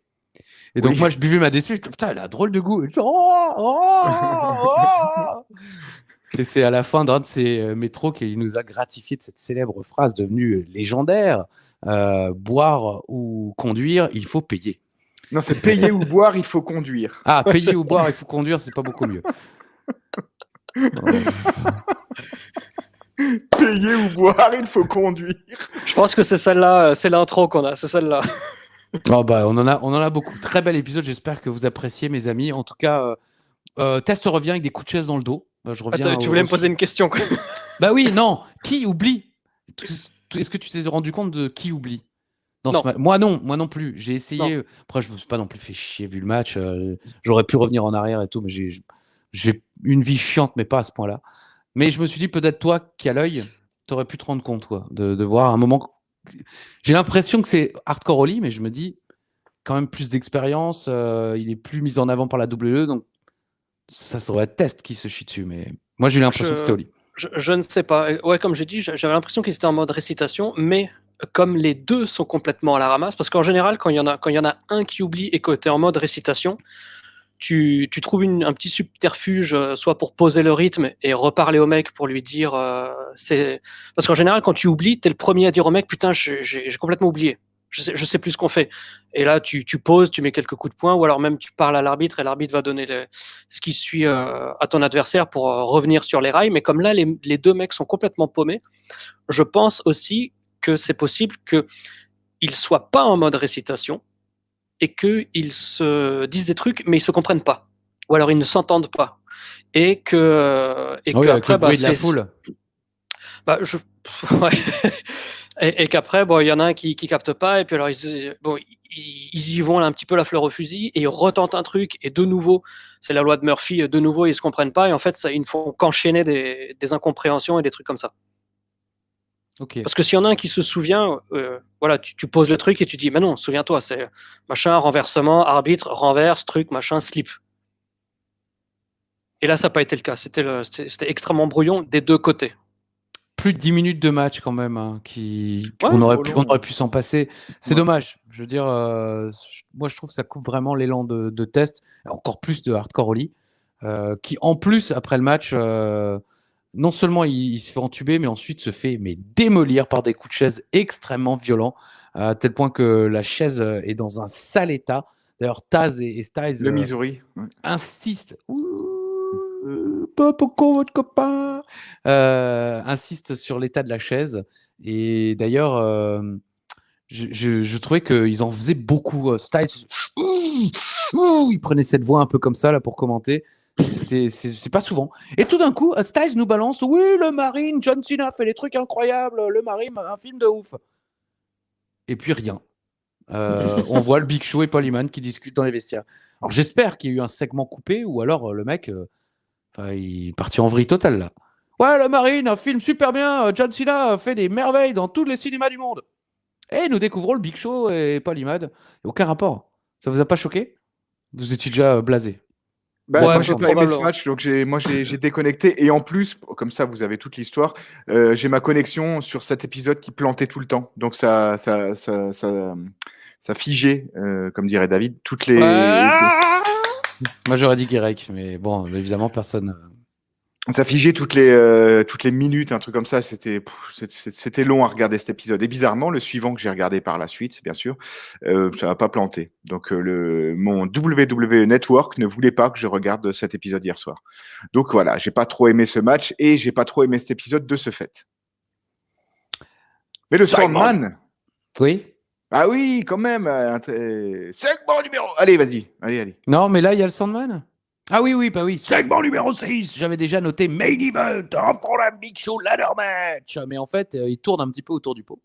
Et donc Oui. moi je buvais ma dessus, je dis, putain, elle a un drôle de goût. Et, je dis, oh. Et c'est à la fin d'un de ces métros qu'il nous a gratifié de cette célèbre phrase devenue légendaire, boire ou conduire, il faut payer. Non, c'est payer ou boire, il faut conduire. Ah, Ouais, payer c'est- ou boire, il faut conduire, c'est pas beaucoup mieux. Oh. Payer ou boire, il faut conduire. Je pense que c'est celle-là, c'est l'intro qu'on a, c'est celle-là. Oh, bah, on en a beaucoup. Très bel épisode, j'espère que vous appréciez, mes amis. En tout cas, Test revient avec des coups de chaise dans le dos. Je reviens Attends, tu voulais me poser une question, quoi. Bah oui, non. Qui oublie? Est-ce que tu t'es rendu compte de qui oublie dans Non. ce match? Moi non plus. J'ai essayé. Non. Après, je ne me suis pas non plus fait chier vu le match. J'aurais pu revenir en arrière et tout, mais j'ai une vie chiante, mais pas à ce point-là. Mais je me suis dit, peut-être toi qui as l'œil, tu aurais pu te rendre compte, quoi, de voir un moment. J'ai l'impression que c'est hardcore Oli, mais je me dis, quand même plus d'expérience. Il est plus mis en avant par la WWE, donc ça devrait être Test qui se chie dessus. Mais moi, j'ai eu l'impression que c'était Oli. Je ne sais pas. Ouais, comme j'ai dit, j'avais l'impression qu'ils étaient en mode récitation, mais comme les deux sont complètement à la ramasse, parce qu'en général, quand il y en a un qui oublie et que tu es en mode récitation, tu trouves un petit subterfuge, soit pour poser le rythme et reparler au mec pour lui dire. Parce qu'en général, quand tu oublies, tu es le premier à dire au mec, putain, j'ai complètement oublié. Je sais plus ce qu'on fait. Et là, tu poses, tu mets quelques coups de poing, ou alors même tu parles à l'arbitre et l'arbitre va donner ce qui suit à ton adversaire pour revenir sur les rails. Mais comme là, les deux mecs sont complètement paumés, je pense aussi que c'est possible qu'ils soient pas en mode récitation et qu'ils se disent des trucs, mais ils se comprennent pas. Ou alors ils ne s'entendent pas. Et Oui, avec après, le bruit de la foule. bah, ouais. Et qu'après, bon, il y en a un qui capte pas, et puis alors ils y vont là, un petit peu la fleur au fusil, et ils retentent un truc, et de nouveau, c'est la loi de Murphy, de nouveau ils se comprennent pas, et en fait ils ne font qu'enchaîner des incompréhensions et des trucs comme ça. Ok. Parce que s'il y en a un qui se souvient, voilà, tu poses le truc et tu dis, mais non, souviens-toi, c'est machin, renversement, arbitre, renverse, truc, machin, slip. Et là, ça n'a pas été le cas. C'était extrêmement brouillon des deux côtés. Plus de 10 minutes de match quand même, hein, Ouais, on aurait trop long. pu s'en passer. C'est Ouais. dommage. Je veux dire, moi je trouve que ça coupe vraiment l'élan de Test, encore plus de Hardcore Oli, qui en plus après le match, non seulement il se fait entuber, mais ensuite se fait démolir par des coups de chaise extrêmement violents, à tel point que la chaise est dans un sale état. D'ailleurs, Taz et Styles Le Missouri. Ouais. insistent. Pas beaucoup votre copain. Insiste sur l'état de la chaise. Et d'ailleurs, je trouvais qu'ils en faisaient beaucoup. Styles, il prenait cette voix un peu comme ça là pour commenter. C'est pas souvent. Et tout d'un coup, Styles nous balance, oui, le Marine, John Cena fait des trucs incroyables, le Marine, un film de ouf. Et puis rien. On voit le Big Show et Paul Heyman qui discutent dans les vestiaires. Alors j'espère qu'il y a eu un segment coupé, ou alors le mec, il est parti en vrille totale là. Ouais, le Marine, un film super bien. John Cena fait des merveilles dans tous les cinémas du monde. Et nous découvrons le Big Show et Paul Heyman. Aucun rapport. Ça vous a pas choqué? Vous étiez déjà blasé. Bah, Ouais, moi, j'ai pas aimé ce probablement. match, donc j'ai déconnecté. Et en plus, comme ça, vous avez toute l'histoire. J'ai ma connexion sur cet épisode qui plantait tout le temps. Donc ça figeait, comme dirait David, toutes les. Moi j'aurais dit Guirec, mais bon, évidemment personne. Ça figeait toutes les minutes, un truc comme ça. C'était long à regarder cet épisode. Et bizarrement, le suivant que j'ai regardé par la suite, bien sûr, ça n'a pas planté. Donc mon WWE Network ne voulait pas que je regarde cet épisode hier soir. Donc voilà, j'ai pas trop aimé ce match et j'ai pas trop aimé cet épisode de ce fait. Mais le Sandman, Oui. ah oui, quand même. Segment numéro. Allez, vas-y, allez. Non, mais là il y a le Sandman. Ah oui, bah oui. Segment numéro 6. J'avais déjà noté Main Event, enfant la Big Show Ladder Match. Mais en fait, il tourne un petit peu autour du pot.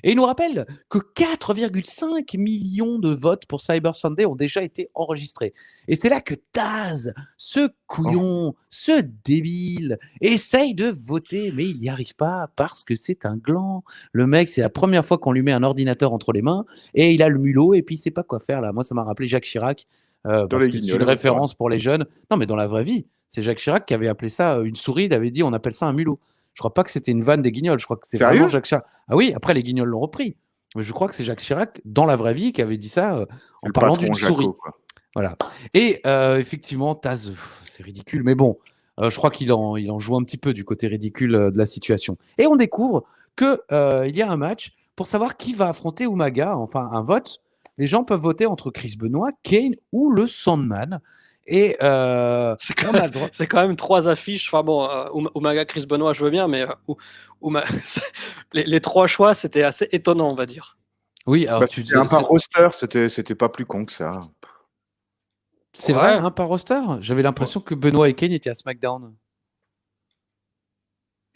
Et il nous rappelle que 4,5 millions de votes pour Cyber Sunday ont déjà été enregistrés. Et c'est là que Taz, ce couillon, ce débile, essaye de voter, mais il n'y arrive pas parce que c'est un gland. Le mec, c'est la première fois qu'on lui met un ordinateur entre les mains et il a le mulot et puis il ne sait pas quoi faire là. Moi, ça m'a rappelé Jacques Chirac. Parce que c'est une référence pour les jeunes. Non, mais dans la vraie vie, c'est Jacques Chirac qui avait appelé ça une souris. Il avait dit on appelle ça un mulot. Je crois pas que c'était une vanne des Guignols. Je crois que c'est vraiment Jacques Chirac. Ah oui, après les Guignols l'ont repris. Mais je crois que c'est Jacques Chirac, dans la vraie vie, qui avait dit ça en Le parlant patron d'une souris. Jaco, quoi. Voilà. Et effectivement, Taz, c'est ridicule, mais bon, je crois qu'il en joue un petit peu du côté ridicule de la situation. Et on découvre que il y a un match pour savoir qui va affronter Umaga, enfin un vote. Les gens peuvent voter entre Chris Benoit, Kane ou le Sandman. Et C'est on quand, a le droit. c'est quand même 3 affiches. Enfin bon, Umaga, Chris Benoit, je veux bien, mais les 3 choix, c'était assez étonnant, on va dire. Oui, alors Bah, c'était un par roster, c'était pas plus con que ça. c'est Ouais. vrai, hein, par roster. J'avais l'impression que Benoit et Kane étaient à SmackDown.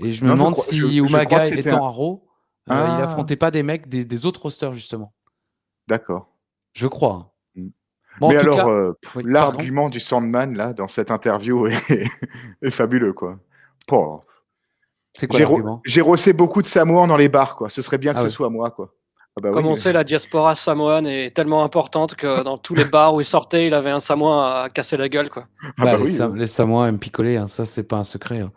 Et je me Non, demande je si crois Umaga, que c'était étant à Raw, il Ah, affrontait pas des mecs des autres rosters, justement. d'accord. Je crois. Hein. Mm. Bon, Mais en tout alors, cas, oui, pardon. l'argument du Sandman, là, dans cette interview, est fabuleux, quoi. Oh. C'est quoi l'argument? J'ai rossé beaucoup de Samoans dans les bars, quoi. Ce serait bien que Ah ce oui. soit moi, quoi. Ah bah Comme oui. on sait, la diaspora samoane est tellement importante que dans tous les bars où il sortait, il avait un samoan à casser la gueule, quoi. Ah bah oui. Les Samoans aiment picoler, hein, ça, c'est pas un secret. Hein.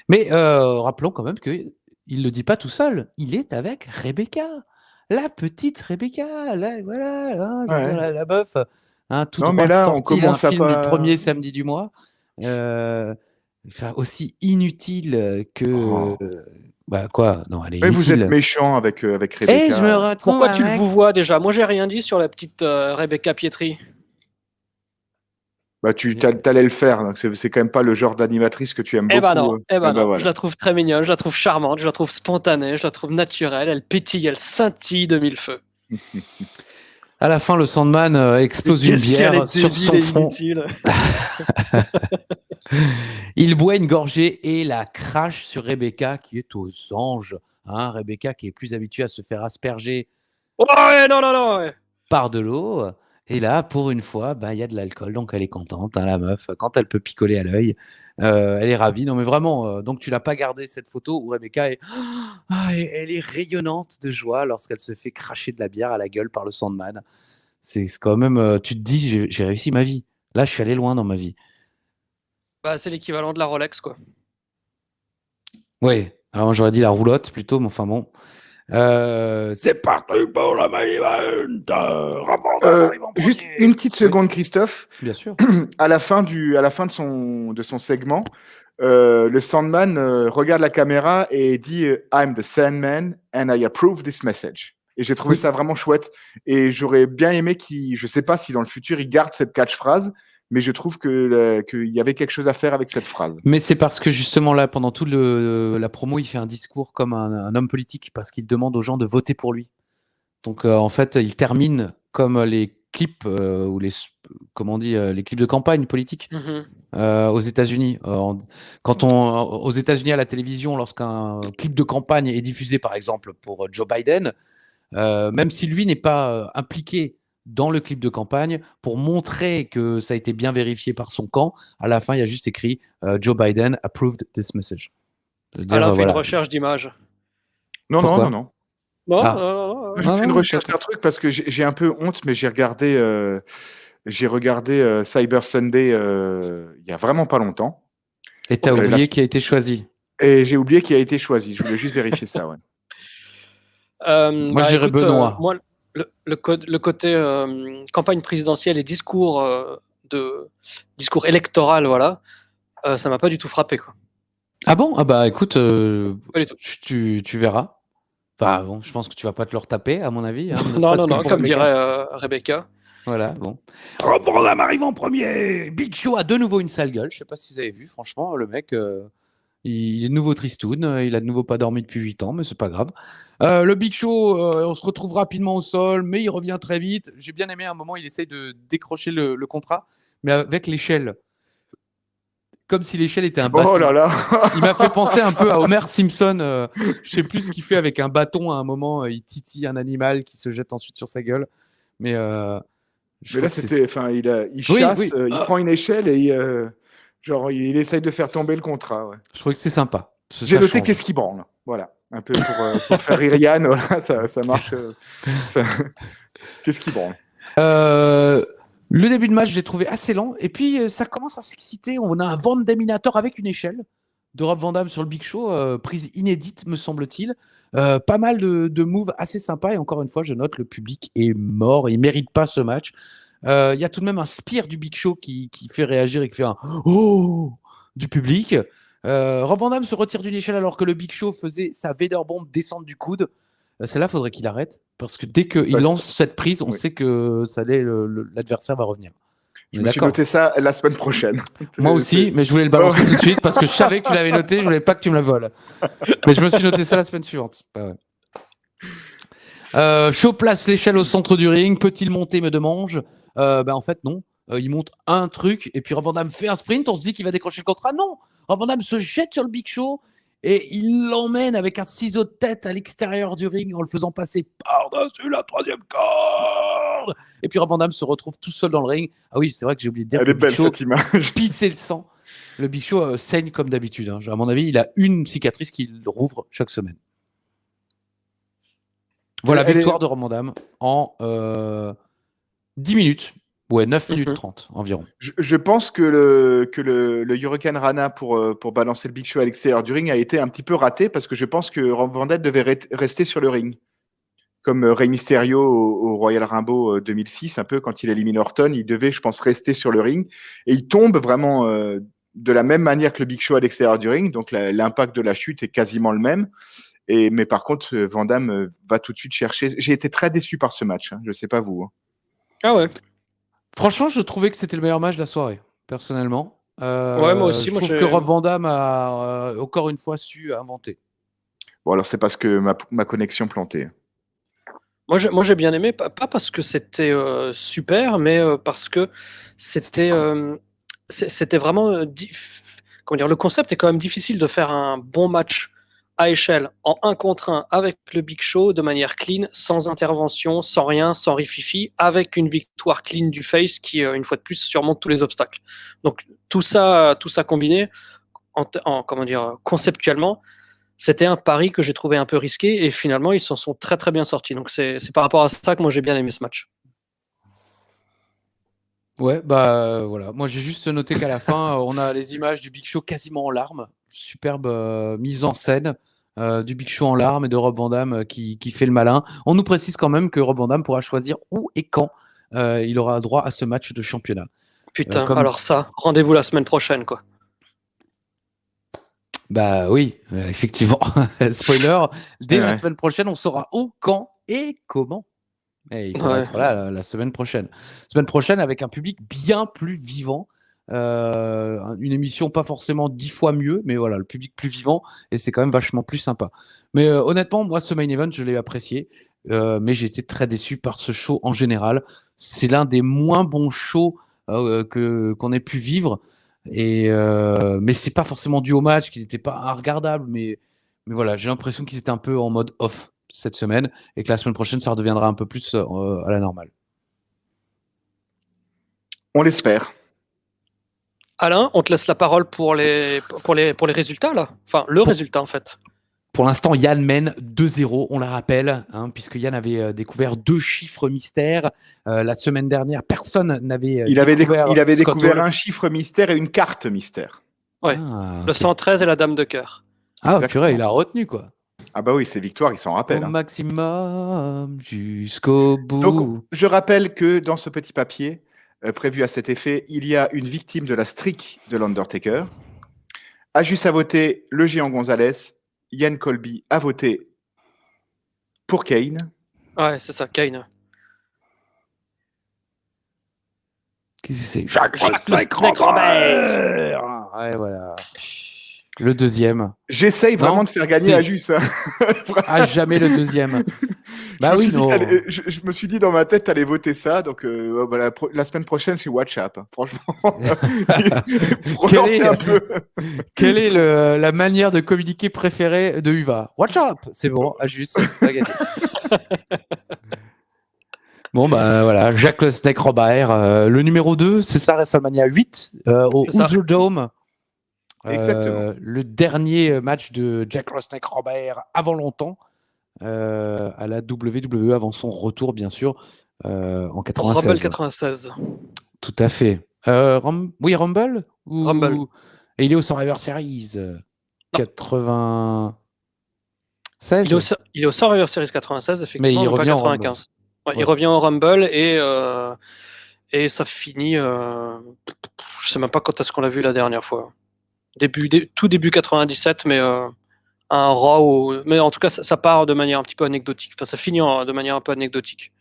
Mais rappelons quand même qu'il ne le dit pas tout seul. Il est avec Rebecca. La petite Rebecca. Là, voilà, hein, je veux Ouais. dire, la meuf, hein, tout Non, droit mais là, on sortie d'un commence à film du pas. premier samedi du mois. Enfin, aussi inutile que. Oh. Bah quoi? Non, elle est Mais vous êtes inutile. méchant avec Et Rebecca. je me retrouve Pourquoi tu le avec. vous vois déjà? Moi, j'ai rien dit sur la petite Rebecca Pietri. Bah, t'allais le faire, donc c'est quand même pas le genre d'animatrice que tu aimes Eh ben beaucoup. non, eh ben Ah bah non. voilà. Je la trouve très mignonne, je la trouve charmante, je la trouve spontanée, je la trouve naturelle. Elle pétille, elle scintille de mille feux. À la fin, le Sandman explose une Qu'est-ce qu'elle bière est sur débile son et front. inutile. Il boit une gorgée et la crache sur Rebecca qui est aux anges. Hein, Rebecca qui est plus habituée à se faire asperger Oh ouais, non, non, non. Ouais. par de l'eau. Et là, pour une fois, bah, y a de l'alcool, donc elle est contente, hein, la meuf. Quand elle peut picoler à l'œil, elle est ravie. Non, mais vraiment, donc tu l'as pas gardé cette photo où Rebecca est, elle est rayonnante de joie lorsqu'elle se fait cracher de la bière à la gueule par le Sandman. C'est quand même, tu te dis, j'ai réussi ma vie. Là, je suis allé loin dans ma vie. Bah, c'est l'équivalent de la Rolex, quoi. Oui, alors moi j'aurais dit la roulotte plutôt, mais enfin bon. C'est parti pour la main event. Juste une petite seconde, Christophe. Bien sûr. À la fin de son segment, le Sandman regarde la caméra et dit I'm the Sandman and I approve this message. Et j'ai trouvé Oui. ça vraiment chouette. Et j'aurais bien aimé je sais pas si dans le futur il garde cette catchphrase, mais je trouve qu'il y avait quelque chose à faire avec cette phrase. Mais c'est parce que justement là, pendant toute la promo, il fait un discours comme un homme politique parce qu'il demande aux gens de voter pour lui. Donc en fait, il termine comme les clips ou comment on dit, les clips de campagne politique aux États-Unis. Aux États-Unis à la télévision, lorsqu'un clip de campagne est diffusé, par exemple pour Joe Biden, même si lui n'est pas impliqué dans le clip de campagne, pour montrer que ça a été bien vérifié par son camp, à la fin, il y a juste écrit Joe Biden approved this message. Alors, fait une recherche d'image. Non. Non, non. J'ai fait une recherche d'un truc parce que j'ai un peu honte, mais j'ai regardé Cyber Sunday il y a vraiment pas longtemps. Et tu as oublié qui a été choisi. Et j'ai oublié qui a été choisi. Je voulais juste vérifier ça, ouais. Moi, je dirais Benoît. Moi, le côté campagne présidentielle et discours électoral, voilà, ça m'a pas du tout frappé, quoi. Ah bon? Ah bah écoute, Pas du tout. tu verras. Enfin bon, je pense que tu vas pas te le retaper, à mon avis. Hein, non, comme dirait Rebecca. Voilà, bon. Rotterdam arrive en premier. Big Show a de nouveau une sale gueule. Je sais pas si vous avez vu, franchement, le mec, il est de nouveau tristoun. Il a de nouveau pas dormi depuis 8 ans, mais c'est pas grave. Le Big Show, on se retrouve rapidement au sol, mais il revient très vite. J'ai bien aimé un moment, il essaye de décrocher le contrat, mais avec l'échelle. Comme si l'échelle était un bâton. Oh là là. Il m'a fait penser un peu à Homer Simpson. Je sais plus ce qu'il fait avec un bâton à un moment. Il titille un animal qui se jette ensuite sur sa gueule. Mais là, il chasse, il prend une échelle et il essaye de faire tomber le contrat. Ouais. Je trouvais que c'est sympa. J'ai noté qu'est-ce qui branle. Voilà, un peu pour faire rire Yann. Voilà, ça marche. Qu'est-ce qui branle. Le début de match, je l'ai trouvé assez lent. Et puis, ça commence à s'exciter. On a un Vandaminator avec une échelle. de Rob Van Dam sur le Big Show, prise inédite, me semble-t-il. Pas mal de moves assez sympas. Et encore une fois, je note, le public est mort. Il ne mérite pas ce match. Il y a tout de même un spear du Big Show qui fait réagir et qui fait un « Oh !» du public. Rob Van Dam se retire d'une échelle alors que le Big Show faisait sa Vader Bomb descendre du coude. Celle-là, il faudrait qu'il arrête. Parce que dès qu'il lance cette prise, on sait que l'adversaire va revenir. Je me suis noté ça la semaine prochaine. Moi aussi, mais je voulais le balancer tout de suite parce que je savais que tu l'avais noté, je voulais pas que tu me la voles. Mais je me suis noté ça la semaine suivante. Shaw place l'échelle au centre du ring. Peut-il monter, me demande-je. En fait, non. Il monte un truc et puis Rob Van Dam fait un sprint. On se dit qu'il va décrocher le contrat. Non, Rob Van Dam se jette sur le Big Show et il l'emmène avec un ciseau de tête à l'extérieur du ring en le faisant passer par-dessus la 3e corde. Et puis Rob Van Dam se retrouve tout seul dans le ring. Ah oui, c'est vrai que j'ai oublié de dire que le Big Show pissait le sang. Le Big Show saigne comme d'habitude. Hein. À mon avis, il a une cicatrice qu'il rouvre chaque semaine. Voilà, victoire de Rob Van Dam en 10 minutes. Ouais, 9 minutes 30 environ. Je pense que le Hurricane Rana pour balancer le Big Show à l'extérieur du ring a été un petit peu raté parce que je pense que Rob Van Dam devait rester sur le ring. Comme Rey Mysterio au Royal Rumble 2006, un peu quand il élimine Orton, il devait, je pense, rester sur le ring. Et il tombe vraiment de la même manière que le Big Show à l'extérieur du ring. Donc l'impact de la chute est quasiment le même. Mais par contre, Van Dam va tout de suite chercher. J'ai été très déçu par ce match. Hein. Je ne sais pas vous. Hein. Ah ouais. Franchement, je trouvais que c'était le meilleur match de la soirée, personnellement. Ouais, moi aussi. Je trouve que Rob Van Dam a encore une fois su inventer. Bon, alors c'est parce que ma connexion plantait. Moi, j'ai bien aimé, pas parce que c'était super, mais parce que c'était vraiment... comment dire, le concept est quand même difficile de faire un bon match à échelle en 1 contre 1 avec le Big Show de manière clean, sans intervention, sans rien, sans rififi, avec une victoire clean du face qui, une fois de plus, surmonte tous les obstacles. Donc tout ça combiné, comment dire, conceptuellement, c'était un pari que j'ai trouvé un peu risqué et finalement ils s'en sont très très bien sortis. Donc c'est par rapport à ça que moi j'ai bien aimé ce match. Ouais, voilà. Moi j'ai juste noté qu'à la fin, on a les images du Big Show quasiment en larmes. Superbe mise en scène du Big Show en larmes et de Rob Van Dam qui fait le malin. On nous précise quand même que Rob Van Dam pourra choisir où et quand il aura droit à ce match de championnat. Putain, alors ça, rendez-vous la semaine prochaine, quoi. Bah oui, effectivement. Spoiler, dès la semaine prochaine, on saura où, quand et comment. Et il faudra être là la semaine prochaine. Semaine prochaine avec un public bien plus vivant. Une émission pas forcément 10 fois mieux, mais voilà, le public plus vivant et c'est quand même vachement plus sympa. Mais honnêtement, moi, ce main event, je l'ai apprécié, mais j'ai été très déçu par ce show en général. C'est l'un des moins bons shows qu'on ait pu vivre. Mais c'est pas forcément dû au match, qui n'était pas regardable, mais voilà, j'ai l'impression qu'ils étaient un peu en mode off cette semaine et que la semaine prochaine ça redeviendra un peu plus à la normale. On l'espère. Alain, on te laisse la parole pour les résultats là. Enfin, le résultat en fait. Pour l'instant, Yann mène 2-0, on la rappelle, hein, puisque Yann avait découvert 2 chiffres mystères. La semaine dernière, personne n'avait découvert. Il avait découvert un chiffre mystère et une carte mystère. Ouais, le 113 et la dame de cœur. Ah, purée, il a retenu quoi. Ah bah oui, c'est victoire, il s'en rappelle. Au maximum, jusqu'au bout. Donc, je rappelle que dans ce petit papier prévu à cet effet, il y a une victime de la streak de l'Undertaker. A juste à voter le géant Gonzalez. Yann Colby a voté pour Kane. Ouais, c'est ça, Kane. Qu'est-ce que c'est? Jacques Robert. Ouais, voilà. Le deuxième. J'essaye vraiment de faire gagner Ajus. Hein. Ah, jamais le deuxième. Bah oui, non. Je me suis dit dans ma tête, t'allais voter ça. Donc, la semaine prochaine, c'est WhatsApp. Hein. Franchement, quelle est la manière de communiquer préférée de Uva? WhatsApp. C'est bon, Ajus, t'as gagné. Bon, bah voilà, Jacques le Snake Robert. Le numéro 2, c'est ça, WrestleMania 8 au Hoosier Dome. Le dernier match de Jack le Snake Robert avant longtemps à la WWE avant son retour, bien sûr, en 96. Rumble 96. Tout à fait. Oui, Rumble Rumble. Et il est au Survivor Series. 96. Il est au Survivor Series 96, effectivement, Mais il mais pas revient au 95. Ouais, Ouais. Il revient au Rumble et ça finit. Je sais même pas quand est-ce qu'on l'a vu la dernière fois. Tout début 97, mais un Raw. Mais en tout cas, ça part de manière un petit peu anecdotique. Enfin, ça finit de manière un peu anecdotique.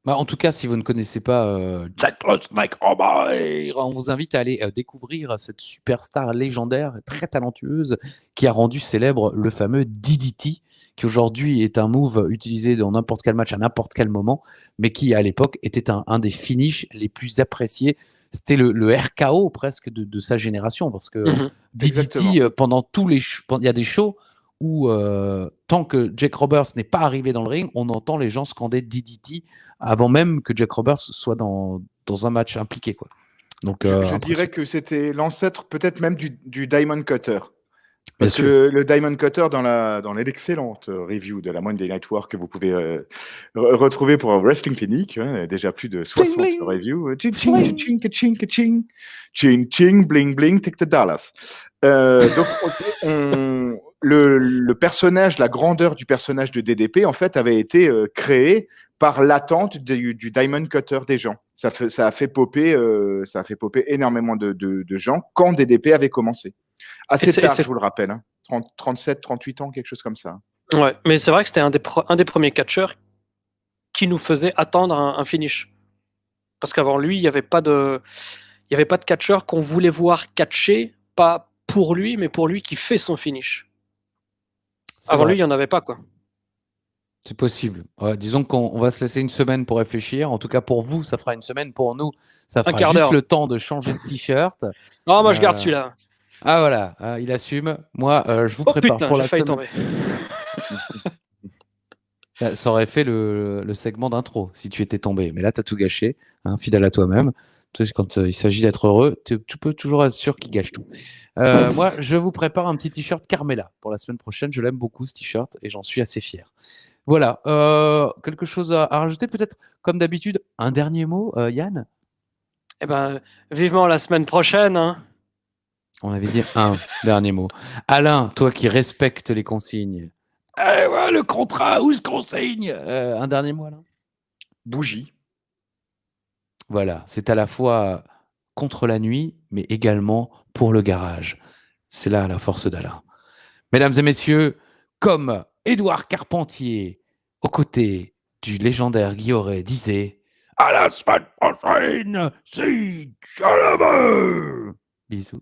Bah, en tout cas, si vous ne connaissez pas Jack the Snake O'Malley, on vous invite à aller découvrir cette superstar légendaire, très talentueuse, qui a rendu célèbre le fameux DDT, qui aujourd'hui est un move utilisé dans n'importe quel match à n'importe quel moment, mais qui à l'époque était un des finishes les plus appréciés. C'était le RKO presque de sa génération, parce que Mhm. DDT, pendant tous les il y a des shows où tant que Jake Roberts n'est pas arrivé dans le ring, on entend les gens scander DDT avant même que Jake Roberts soit dans un match impliqué, quoi. Donc, Je dirais que c'était l'ancêtre peut-être même du Diamond Cutter. bien Parce que sûr. le Diamond Cutter, dans l'excellente review de la Monday Night War que vous pouvez retrouver pour Wrestling Clinic, déjà plus de 60 bling, reviews. Ching, fling. ching, ching, ching, ching, ching, bling, bling, take the Dallas. Donc, le personnage, la grandeur du personnage de DDP, en fait, avait été créé par l'attente du Diamond Cutter des gens. Ça a fait popper énormément de gens quand DDP avait commencé. Assez tard, je vous le rappelle. 37, 38 ans, quelque chose comme ça. Ouais, mais c'est vrai que c'était un des premiers catcheurs qui nous faisait attendre un finish. Parce qu'avant lui, il n'y avait pas de catcheur qu'on voulait voir catcher, pas pour lui, mais pour lui qui fait son finish. Avant Vrai. lui, il n'y en avait pas, quoi. C'est possible. Ouais, disons qu'on va se laisser une semaine pour réfléchir. En tout cas, pour vous, ça fera une semaine. Pour nous, ça fera quart juste d'heure. le temps de changer de t-shirt. Non, moi je garde celui-là. Ah voilà, il assume. Moi, je vous Oh prépare putain, pour j'ai la failli semaine. tomber. Ça aurait fait le segment d'intro si tu étais tombé. Mais là, tu as tout gâché, fidèle à toi-même. Quand il s'agit d'être heureux, tu peux toujours être sûr qu'il gâche tout. Moi, je vous prépare un petit t-shirt Carmela pour la semaine prochaine. Je l'aime beaucoup, ce t-shirt, et j'en suis assez fier. Voilà. Quelque chose à rajouter, peut-être, comme d'habitude, un dernier mot, Yann? Eh ben, vivement la semaine prochaine. Hein. On avait dit un dernier mot. Alain, toi qui respectes les consignes. Ouais, le contrat, où se consigne? Un dernier mot, Alain? Bougie. Voilà, c'est à la fois contre la nuit, mais également pour le garage. C'est là la force d'Alain. Mesdames et messieurs, comme Édouard Carpentier, aux côtés du légendaire Guillauret, disait « À la semaine prochaine, si je le veux !» Bisous.